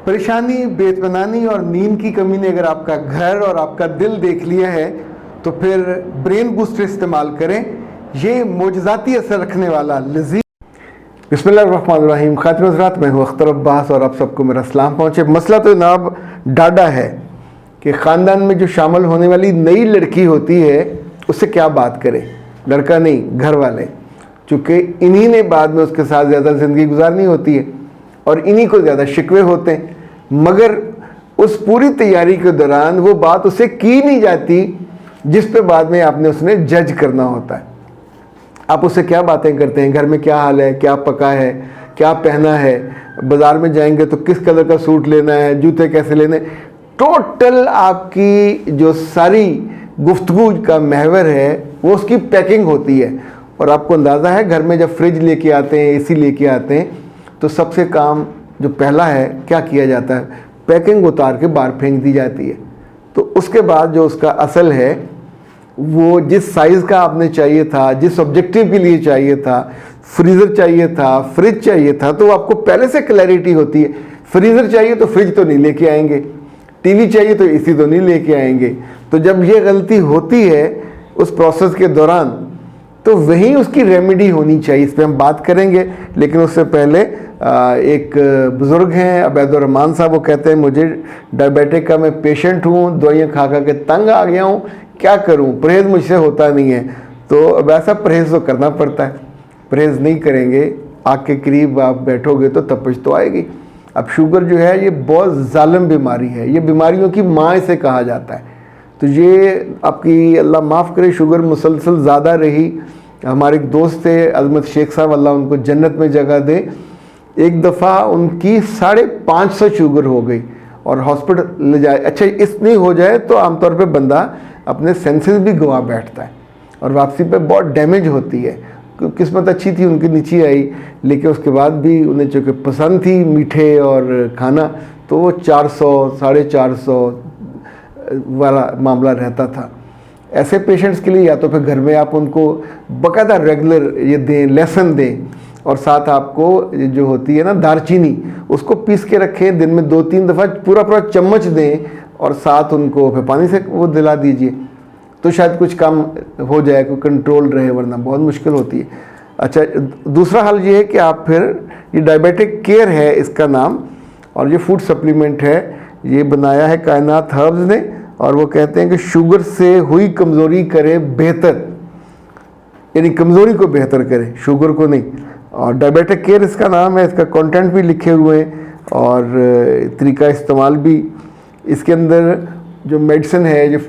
परेशानी, बेइत्मीनानी और नींद की कमी ने अगर आपका घर और आपका दिल देख लिया है तो फिर ब्रेन बूस्टर इस्तेमाल करें। ये मोजज़ाती असर रखने वाला लज़ीज़। बिस्मिल्लाहिर्रहमानिर्रहीम। खातिन हज़रात, मैं हूँ अख्तर अब्बास और आप सबको मेरा सलाम पहुँचे। मसला तो जनाब डाडा है कि ख़ानदान में जो शामिल होने वाली नई लड़की होती है उससे क्या बात करें। लड़का नहीं, घर वाले, चूँकि इन्हीं ने बाद में उसके साथ ज़्यादा ज़िंदगी गुजारनी होती है और इन्हीं को ज़्यादा शिकवे होते हैं, मगर उस पूरी तैयारी के दौरान वो बात उसे की नहीं जाती जिस पे बाद में आपने उसने जज करना होता है। आप उससे क्या बातें करते हैं, घर में क्या हाल है, क्या पका है, क्या पहना है, बाज़ार में जाएंगे तो किस कलर का सूट लेना है, जूते कैसे लेने, टोटल आपकी जो सारी गुफ्तगू का महवर है वो उसकी पैकिंग होती है। और आपको अंदाज़ा है घर में जब फ्रिज लेके आते हैं, एसी लेके आते हैं, तो सबसे काम जो पहला है क्या किया जाता है, पैकिंग उतार के बाहर फेंक दी जाती है। तो उसके बाद जो उसका असल है वो जिस साइज़ का आपने चाहिए था, जिस ऑब्जेक्टिव के लिए चाहिए था, फ्रीज़र चाहिए था, फ्रिज चाहिए था, तो आपको पहले से क्लैरिटी होती है। फ्रीज़र चाहिए तो फ्रिज तो नहीं लेके आएंगे, टीवी चाहिए तो एसी तो नहीं लेके आएंगे। तो जब ये गलती होती है उस प्रोसेस के दौरान, तो वहीं उसकी रेमेडी होनी चाहिए। इस पर हम बात करेंगे, लेकिन उससे पहले एक बुज़ुर्ग हैं अबैदुर्रहमान साहब, वो कहते हैं मुझे डायबिटिक का मैं पेशेंट हूँ, दवाइयाँ खा खा के तंग आ गया हूँ, क्या करूँ, परहेज़ मुझसे होता नहीं है। तो वैसा परहेज़ तो करना पड़ता है, परहेज़ नहीं करेंगे आग के करीब आप बैठोगे तो तपश तो आएगी। अब शुगर जो है ये बहुत ज़ालिम बीमारी है, ये बीमारियों की माँ इसे कहा जाता है। तो ये आपकी अल्लाह माफ़ करे शुगर मुसलसल ज़्यादा रही। हमारे एक दोस्त थे अजमत शेख साहब, अल्लाह उनको जन्नत में जगह दे, एक दफ़ा उनकी 550 शुगर हो गई और हॉस्पिटल ले जाए। अच्छा, इतनी हो जाए तो आमतौर पे बंदा अपने सेंसेस भी गंवा बैठता है और वापसी पे बहुत डैमेज होती है। किस्मत अच्छी थी, उनकी नीचे आई, लेकिन उसके बाद भी उन्हें चूँकि पसंद थी मीठे और खाना, तो वो 400 450 वाला मामला रहता था। ऐसे पेशेंट्स के लिए या तो फिर घर में आप उनको बाकायदा रेगुलर ये दें, लेसन दें, और साथ आपको जो होती है ना दालचीनी, उसको पीस के रखें, दिन में 2-3 दफ़ा पूरा चम्मच दें और साथ उनको फिर पानी से वो दिला दीजिए, तो शायद कुछ काम हो जाए, कोई कंट्रोल रहे, वरना बहुत मुश्किल होती है। अच्छा, दूसरा हल ये है कि आप फिर ये डायबिटिक केयर है इसका नाम, और ये फूड सप्लीमेंट है, ये बनाया है कायनात हर्ब्स ने, और वो कहते हैं कि शुगर से हुई कमज़ोरी करे बेहतर, यानी कमज़ोरी को बेहतर करे, शुगर को नहीं। और डायबिटिक केयर इसका नाम है, इसका कंटेंट भी लिखे हुए हैं और तरीका इस्तेमाल भी। इसके अंदर जो मेडिसिन है, जो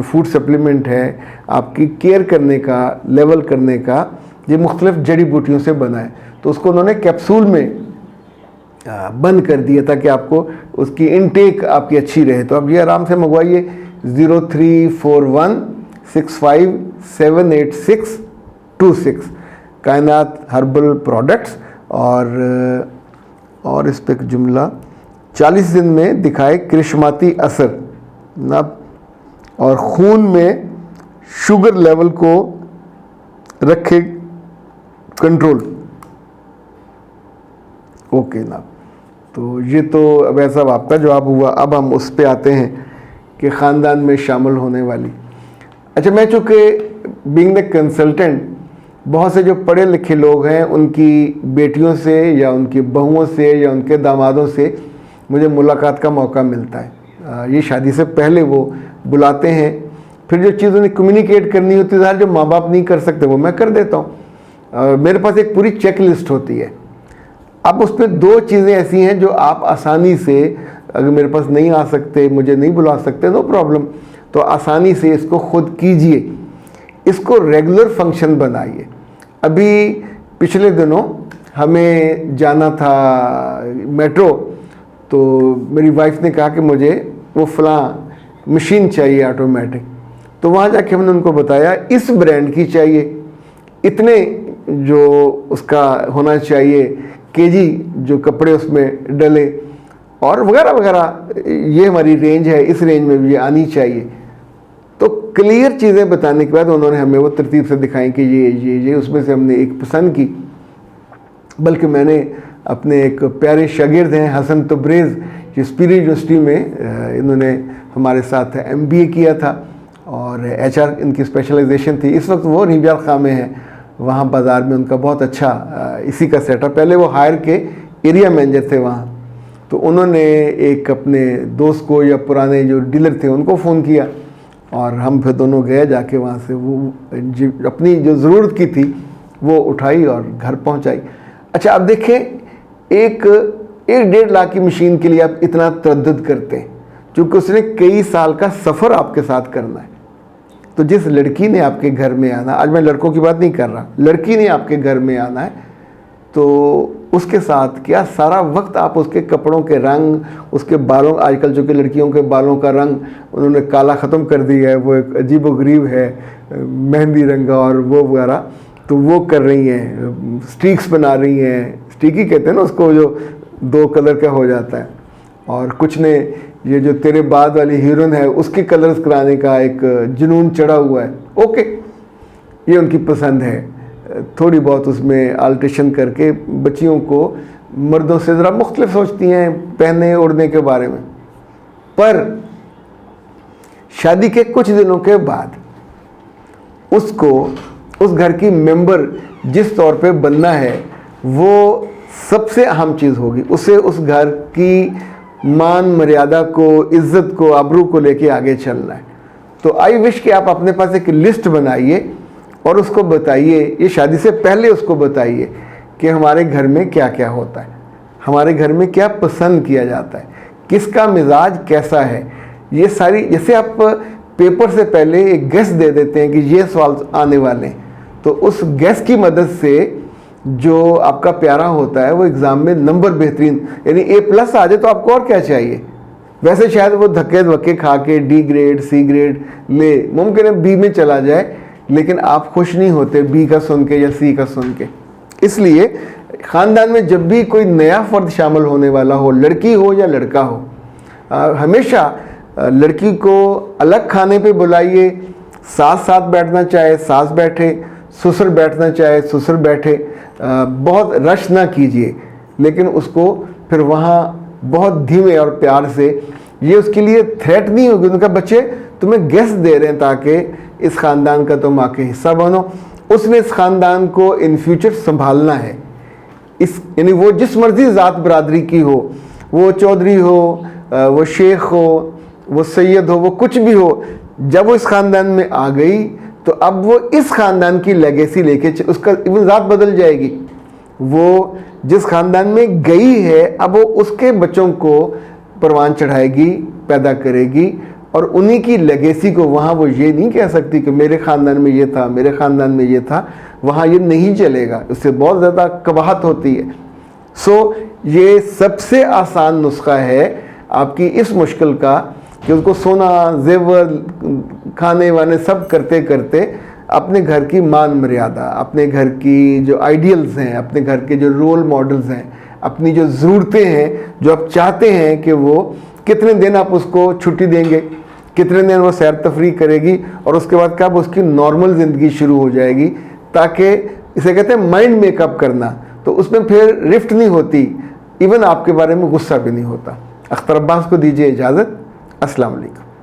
फूड सप्लीमेंट है, आपकी केयर करने का, लेवल करने का, ये मुख्तलिफ जड़ी बूटियों से बना है। तो उसको उन्होंने कैप्सूल में बंद कर दिया ताकि आपको उसकी इनटेक आपकी अच्छी रहे। तो अब ये आराम से मंगवाइए 0341657826 कायनात हर्बल प्रोडक्ट्स। और इस पे एक जुमला, 40 दिन में दिखाए करिश्माती असर ना, और खून में शुगर लेवल को रखे कंट्रोल। ओके ना, तो ये तो अब ऐसा आपका जवाब हुआ। अब हम उस पे आते हैं कि ख़ानदान में शामिल होने वाली। अच्छा, मैं चूँकि बीइंग द कंसल्टेंट, बहुत से जो पढ़े लिखे लोग हैं उनकी बेटियों से या उनकी बहुओं से या उनके दामादों से मुझे मुलाकात का मौका मिलता है। ये शादी से पहले वो बुलाते हैं, फिर जो चीज़ उन्हें कम्युनिकेट करनी होती है, जो माँ बाप नहीं कर सकते वो मैं कर देता हूँ। मेरे पास एक पूरी चेक लिस्ट होती है। अब उसमें 2 चीज़ें ऐसी हैं जो आप आसानी से, अगर मेरे पास नहीं आ सकते, मुझे नहीं बुला सकते, नो प्रॉब्लम, तो आसानी से इसको खुद कीजिए, इसको रेगुलर फंक्शन बनाइए। अभी पिछले दिनों हमें जाना था मेट्रो, तो मेरी वाइफ ने कहा कि मुझे वो फ़लाँ मशीन चाहिए ऑटोमेटिक। तो वहाँ जाके हमने उनको बताया इस ब्रांड की चाहिए, इतने जो उसका होना चाहिए केजी जो कपड़े उसमें डले, और वगैरह वगैरह, ये हमारी रेंज है, इस रेंज में भी ये आनी चाहिए। तो क्लियर चीज़ें बताने के बाद उन्होंने हमें वो तरतीब से दिखाई कि ये उसमें से हमने एक पसंद की। बल्कि मैंने अपने एक प्यारे शागिर्द हैं हसन तब्रेज़, जो स्पीरी यूनिवर्सिटी में इन्होंने हमारे साथ MBA किया था और HR इनकी स्पेशलाइजेशन थी। इस वक्त वो रिबियाल खां में है, वहाँ बाज़ार में उनका बहुत अच्छा इसी का सेटअप। पहले वो हायर के एरिया मैनेजर थे वहाँ, तो उन्होंने एक अपने दोस्त को या पुराने जो डीलर थे उनको फ़ोन किया और हम फिर दोनों गए, जाके वहाँ से वो अपनी जो ज़रूरत की थी वो उठाई और घर पहुँचाई। अच्छा, अब देखें, एक 1.5 लाख की मशीन के लिए आप इतना तरद्दुद करते हैं, क्योंकि उसने कई साल का सफ़र आपके साथ करना है। तो जिस लड़की ने आपके घर में आना, आज मैं लड़कों की बात नहीं कर रहा, लड़की ने आपके घर में आना है, तो उसके साथ क्या सारा वक्त आप उसके कपड़ों के रंग, उसके बालों, आजकल जो कि लड़कियों के बालों का रंग उन्होंने काला ख़त्म कर दिया है, वो एक अजीब व गरीब है, मेहंदी रंग और वो वगैरह, तो वो कर रही हैं, स्टिक्स बना रही हैं, स्टिक ही कहते हैं ना उसको, जो 2 कलर का हो जाता है। और कुछ ने ये जो तेरे बाद वाली हीरोइन है उसके कलर्स कराने का एक जुनून चढ़ा हुआ है। ओके, ये उनकी पसंद है, थोड़ी बहुत उसमें अल्ट्रेशन करके बच्चियों को मर्दों से ज़रा मुख्तलिफ सोचती हैं पहनने ओढ़ने के बारे में। पर शादी के कुछ दिनों के बाद उसको उस घर की मेंबर जिस तौर पे बनना है, वो सबसे अहम चीज़ होगी। उसे उस घर की मान मर्यादा को, इज़्ज़त को, आबरू को लेके आगे चलना है। तो आई विश कि आप अपने पास एक लिस्ट बनाइए और उसको बताइए, ये शादी से पहले उसको बताइए कि हमारे घर में क्या क्या होता है, हमारे घर में क्या पसंद किया जाता है, किसका मिजाज कैसा है। ये सारी, जैसे आप पेपर से पहले एक गेस दे देते हैं कि ये सवाल आने वाले हैं, तो उस गेस की मदद से जो आपका प्यारा होता है वो एग्ज़ाम में नंबर बेहतरीन, यानी A+ आ जाए तो आपको और क्या चाहिए। वैसे शायद वो धक्के धक्के खा के D ग्रेड C ग्रेड ले, मुमकिन है B में चला जाए, लेकिन आप खुश नहीं होते B का सुन के या C का सुन के। इसलिए ख़ानदान में जब भी कोई नया फ़र्द शामिल होने वाला हो, लड़की हो या लड़का हो, हमेशा लड़की को अलग खाने पे बुलाइए, साथ साथ बैठना चाहे सास बैठे, ससुर बैठना चाहे ससुर बैठे, बहुत रश ना कीजिए, लेकिन उसको फिर वहाँ बहुत धीमे और प्यार से, ये उसके लिए थ्रेट नहीं होगी। उनका बच्चे तुम्हें गेस दे रहे हैं ताकि इस ख़ानदान का तुम आके हिस्सा बनो, उसने इस ख़ानदान को इन फ्यूचर संभालना है। इस यानी वो जिस मर्ज़ी ज़ात बरादरी की हो, वो चौधरी हो, वो शेख हो, वो सैयद हो, वो कुछ भी हो, जब वो इस ख़ानदान में आ गई तो अब वो इस ख़ानदान की लेगेसी लेके, उसका इवन ज़ात बदल जाएगी। वो जिस ख़ानदान में गई है अब वो उसके बच्चों को परवान चढ़ाएगी, पैदा करेगी, और उन्हीं की लेगेसी को वहाँ वो ये नहीं कह सकती कि मेरे ख़ानदान में ये था, मेरे ख़ानदान में ये था, वहाँ ये नहीं चलेगा, उससे बहुत ज़्यादा कबाहत होती है। सो ये सबसे आसान नुस्खा है आपकी इस मुश्किल का कि उसको सोना, जेवर, खाने वाने सब करते करते अपने घर की मान मर्यादा, अपने घर की जो आइडियल्स हैं, अपने घर के जो रोल मॉडल्स हैं, अपनी जो ज़रूरतें हैं, जो आप चाहते हैं कि वो कितने दिन आप उसको छुट्टी देंगे, कितने दिन वो सैर तफरी करेगी, और उसके बाद कब उसकी नॉर्मल ज़िंदगी शुरू हो जाएगी, ताकि इसे कहते हैं माइंड मेकअप करना, तो उसमें फिर रिफ्ट नहीं होती, इवन आपके बारे में गुस्सा भी नहीं होता। अख्तर अब्बास को दीजिए इजाज़त। अस्सलाम वालेकुम।